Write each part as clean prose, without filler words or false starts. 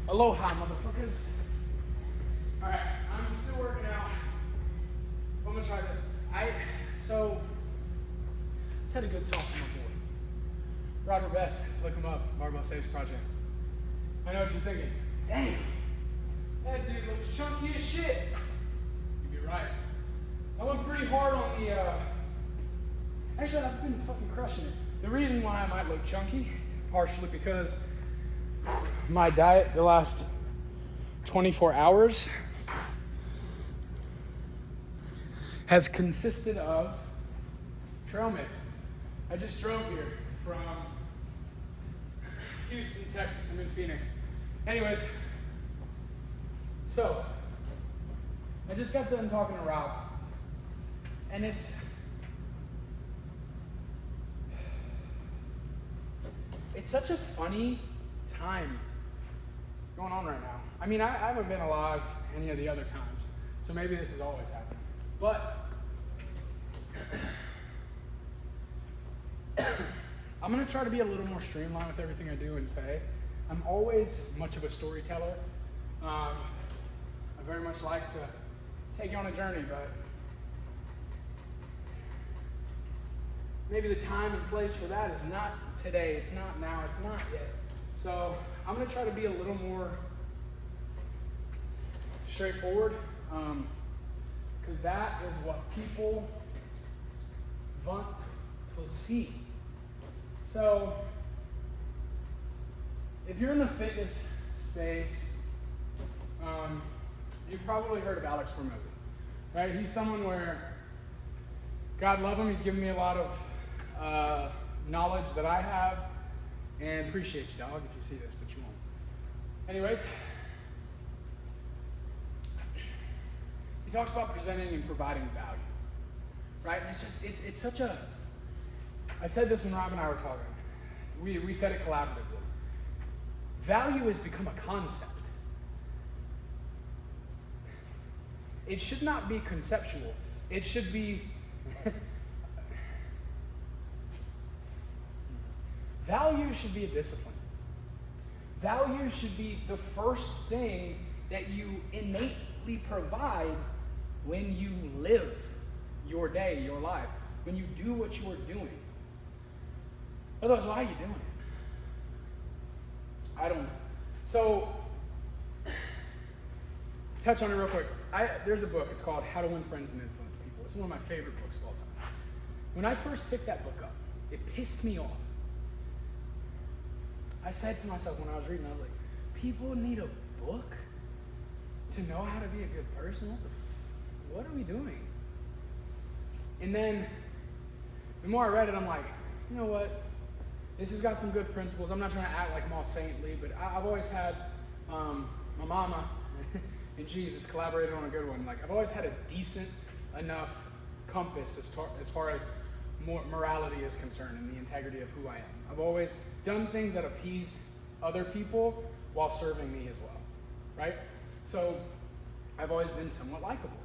Aloha, motherfuckers. Alright, I'm still working out. I'm gonna try this. Just had a good talk with my boy. Robert Best, look him up, Barbell Saves Project. I know what you're thinking. Damn, that dude looks chunky as shit. You'd be right. I went pretty hard on the, actually I've been fucking crushing it. The reason why I might look chunky, partially because my diet the last 24 hours has consisted of trail mix. I just drove here from Houston, Texas. I'm in Phoenix. Anyways, so I just got done talking to Rob, and it's such a funny time going on right now. I mean, I haven't been alive any of the other times, so maybe this is always happening. But I'm gonna try to be a little more streamlined with everything I do and say. I'm always much of a storyteller. I very much like to take you on a journey, but maybe the time and place for that is not today, it's not now, it's not yet. So I'm gonna try to be a little more straightforward, because that is what people want to see. So if you're in the fitness space, you've probably heard of Alex Hormozi, right? He's someone where, God love him, he's given me a lot of knowledge that I have, and appreciate you, dog, if you see this, but you won't. Anyways, he talks about presenting and providing value, right? And it's such a, I said this when Rob and I were talking. We said it collaboratively. Value has become a concept. It should not be conceptual. It should be value should be a discipline. Value should be the first thing that you innately provide when you live your day, your life, when you do what you are doing. Otherwise, why are you doing it? I don't know. So, touch on it real quick. There's a book, it's called How to Win Friends and Influence People. It's one of my favorite books of all time. When I first picked that book up, it pissed me off. I said to myself when I was reading, I was like, people need a book to know how to be a good person? What are we doing? And then, the more I read it, I'm like, you know what? This has got some good principles. I'm not trying to act like I'm all saintly, but I've always had, my mama and Jesus collaborated on a good one. Like, I've always had a decent enough compass as far as morality is concerned and the integrity of who I am. I've always done things that appeased other people while serving me as well, right? So I've always been somewhat likable.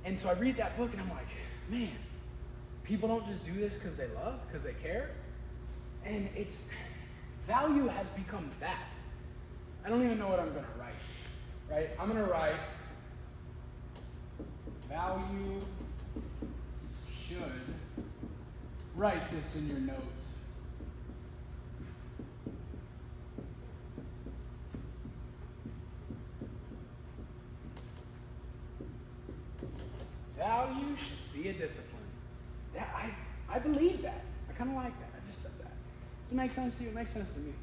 And so I read that book and I'm like, man, people don't just do this because they love, because they care. And value has become that. I don't even know what I'm gonna write, right? I'm gonna write value should, write this in your notes. Value should be a discipline. I believe that. I kind of like that. I just said that. Does it make sense to you? It makes sense to me.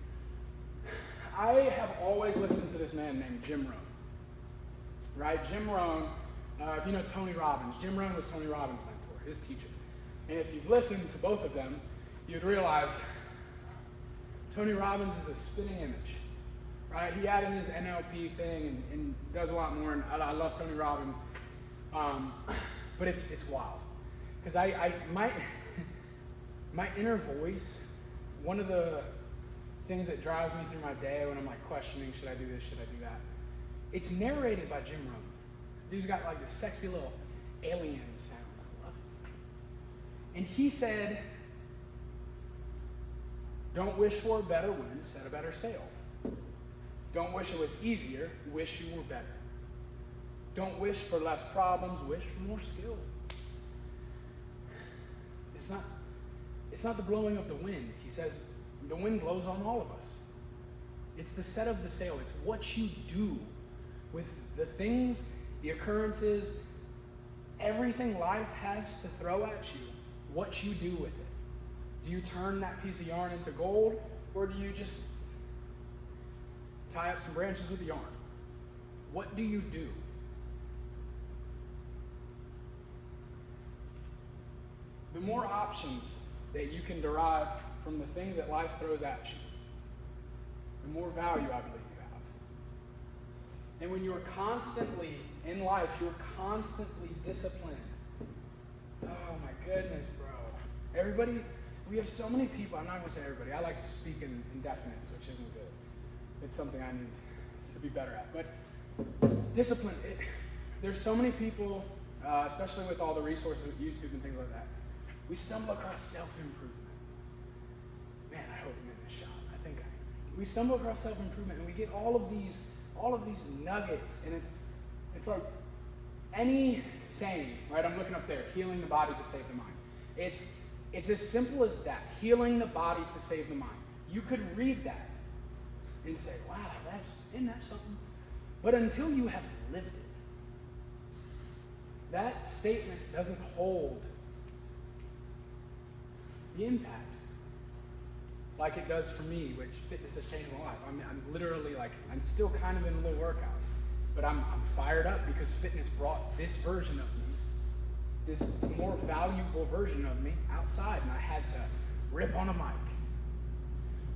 I have always listened to this man named Jim Rohn. Right? Jim Rohn, if you know Tony Robbins, Jim Rohn was Tony Robbins' mentor, his teacher. And if you've listened to both of them, you'd realize Tony Robbins is a spitting image. Right? He added his NLP thing and does a lot more, and I love Tony Robbins. But it's wild. Because my inner voice, one of the things that drives me through my day when I'm like questioning, should I do this, should I do that? It's narrated by Jim Rohn. Dude's got like this sexy little alien sound. I love it. And he said, don't wish for a better wind, set a better sail. Don't wish it was easier, wish you were better. Don't wish for less problems, wish for more skill. It's not the blowing of the wind. He says the wind blows on all of us. It's the set of the sail. It's what you do with the things, the occurrences, everything life has to throw at you, what you do with it. Do you turn that piece of yarn into gold, or do you just tie up some branches with the yarn? What do you do? The more options that you can derive from the things that life throws at you, the more value I believe you have. And when you're constantly in life, you're constantly disciplined. Oh my goodness, bro. Everybody, we have so many people. I'm not going to say everybody. I like speaking indefinites, which isn't good. It's something I need to be better at. But discipline, there's so many people, especially with all the resources with YouTube and things like that, we stumble across self-improvement. Man, I hope I'm in this shot. We stumble across self-improvement and we get all of these nuggets, and it's like any saying, right? I'm looking up there, healing the body to save the mind. It's as simple as that, healing the body to save the mind. You could read that and say, wow, isn't that something? But until you have lived it, that statement doesn't hold the impact like it does for me, which fitness has changed my life. I'm literally I'm still kind of in a little workout, but I'm fired up because fitness brought this version of me, this more valuable version of me outside, and I had to rip on a mic,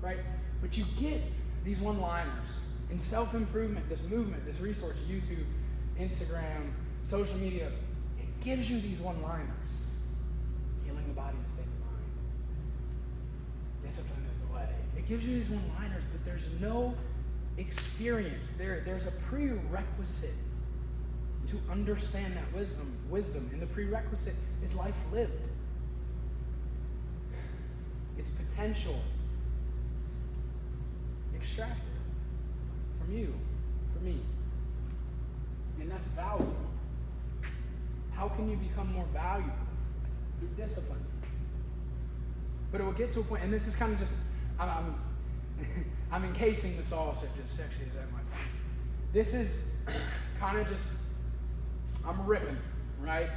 right? But you get these one-liners in self-improvement, this movement, this resource, YouTube, Instagram, social media, it gives you these one-liners. Healing the body to save the mind. Discipline is the way. It gives you these one-liners, but there's no experience. There's a prerequisite to understand that wisdom, and the prerequisite is life lived. It's potential extracted from you, from me. And that's value. How can you become more valuable? Through discipline. But it will get to a point, and this is kind of just, I'm encasing the sausage as sexy as that might sound. This is kind of just, I'm ripping, right?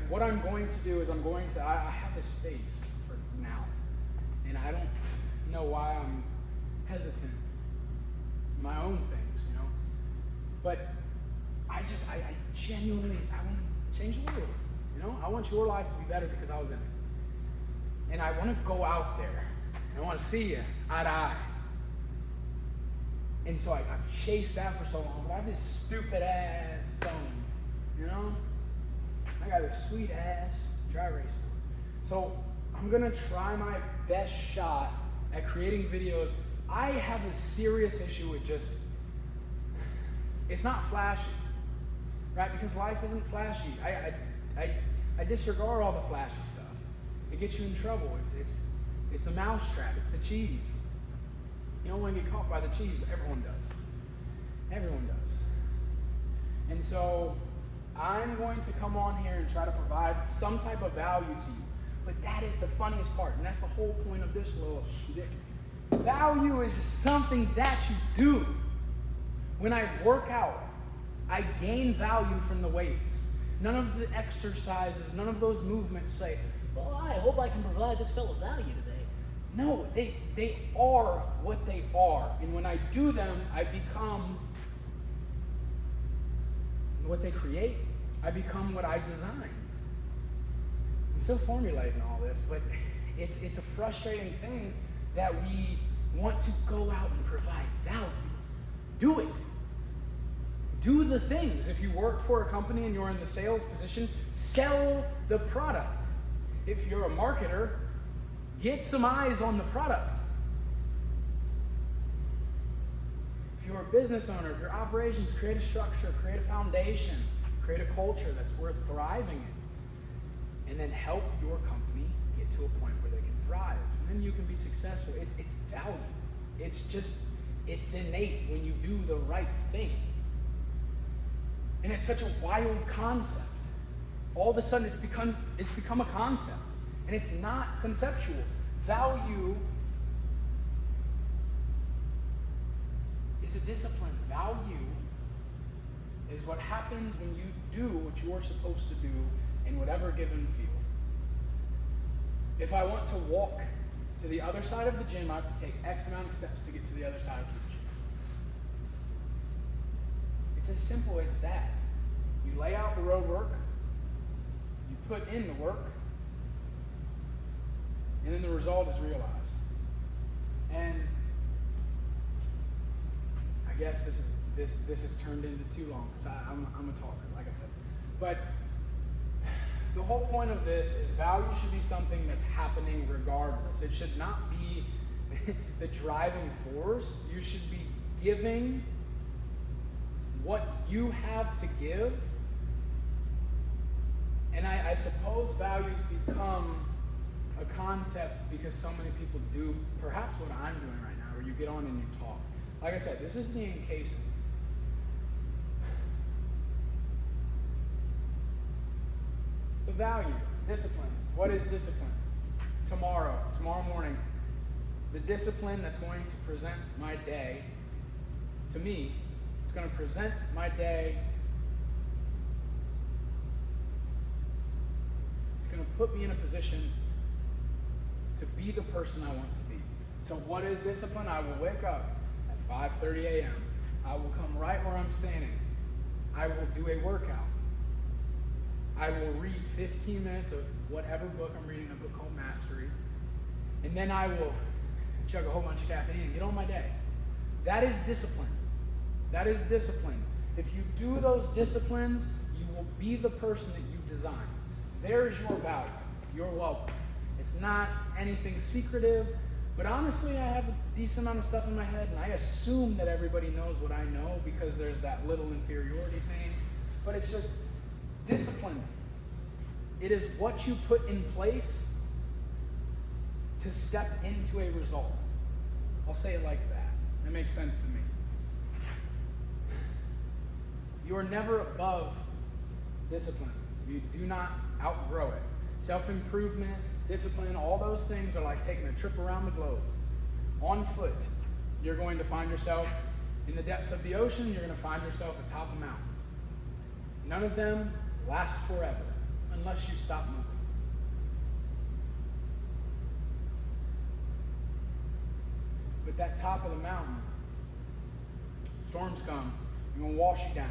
What I'm going to do is I have this space for now, and I don't know why I'm hesitant. My own things, But I genuinely, I want to change the world, I want your life to be better because I was in it. And I want to go out there, and I want to see you eye to eye. And so I've chased that for so long, but I have this stupid ass phone, I got this sweet ass dry erase board. So I'm gonna try my best shot at creating videos. I have a serious issue with it's not flashy, right? Because life isn't flashy. I disregard all the flashy stuff. It gets you in trouble. It's the mousetrap. It's the cheese. You don't want to get caught by the cheese, but everyone does. Everyone does. And so I'm going to come on here and try to provide some type of value to you. But that is the funniest part, and that's the whole point of this little shtick. Value is just something that you do. When I work out, I gain value from the weights. None of the exercises, none of those movements say, well, I hope I can provide this fellow value today. No, they are what they are. And when I do them, I become what they create. I become what I design. I'm still formulating all this, but it's a frustrating thing that we want to go out and provide value. Do it. Do the things. If you work for a company and you're in the sales position, sell the product. If you're a marketer, get some eyes on the product. If you're a business owner, if you're operations, create a structure, create a foundation, create a culture that's worth thriving in, and then help your company get to a point where they can thrive. And then you can be successful. It's value. It's just It's innate when you do the right thing. And it's such a wild concept. All of a sudden it's become a concept. And it's not conceptual. Value is a discipline. Value is what happens when you do what you're supposed to do in whatever given field. If I want to walk to the other side of the gym, I have to take X amount of steps to get to the other side of the gym. It's as simple as that. You lay out the road work, you put in the work, and then the result is realized. And I guess this has turned into too long because I'm a talker, like I said. But the whole point of this is value should be something that's happening regardless. It should not be the driving force. You should be giving what you have to give. And I suppose values become a concept because so many people do perhaps what I'm doing right now, where you get on and you talk. Like I said, this is the encasing. The value, discipline. What is discipline? Tomorrow morning, the discipline that's going to present my day to me, it's going to present my day. It's going to put me in a position to be the person I want to be. So what is discipline? I will wake up at 5:30 a.m. I will come right where I'm standing. I will do a workout. I will read 15 minutes of whatever book I'm reading, a book called Mastery. And then I will chug a whole bunch of caffeine and get on my day. That is discipline. That is discipline. If you do those disciplines, you will be the person that you design. There's your value. You're welcome. It's not anything secretive, but honestly, I have a decent amount of stuff in my head, and I assume that everybody knows what I know because there's that little inferiority thing. But it's just discipline. It is what you put in place to step into a result. I'll say it like that. It makes sense to me. You are never above discipline. You do not outgrow it. Self-improvement, discipline, all those things are like taking a trip around the globe. On foot, you're going to find yourself in the depths of the ocean. You're going to find yourself atop a mountain. None of them last forever unless you stop moving. But that top of the mountain, storms come, they're going to wash you down.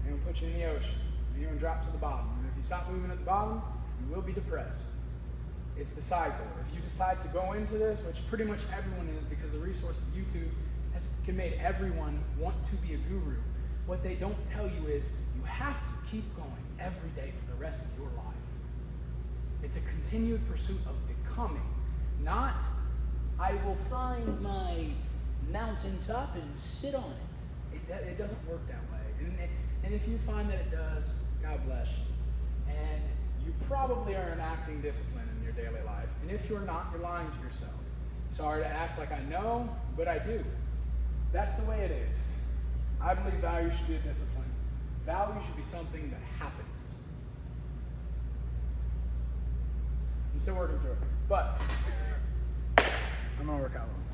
They're going to put you in the ocean. And you're going to drop to the bottom. And if you stop moving at the bottom, you will be depressed. It's the cycle. If you decide to go into this, which pretty much everyone is because the resource of YouTube can make everyone want to be a guru, what they don't tell you is you have to keep going every day for the rest of your life. It's a continued pursuit of becoming, not I will find my mountaintop and sit on it. It doesn't work that way. And if you find that it does, God bless you. And you probably are enacting discipline in your daily life. And if you're not, you're lying to yourself. Sorry to act like I know, but I do. That's the way it is. I believe value should be a discipline. Value should be something that happens. I'm still working through it, but I'm going to work out a little.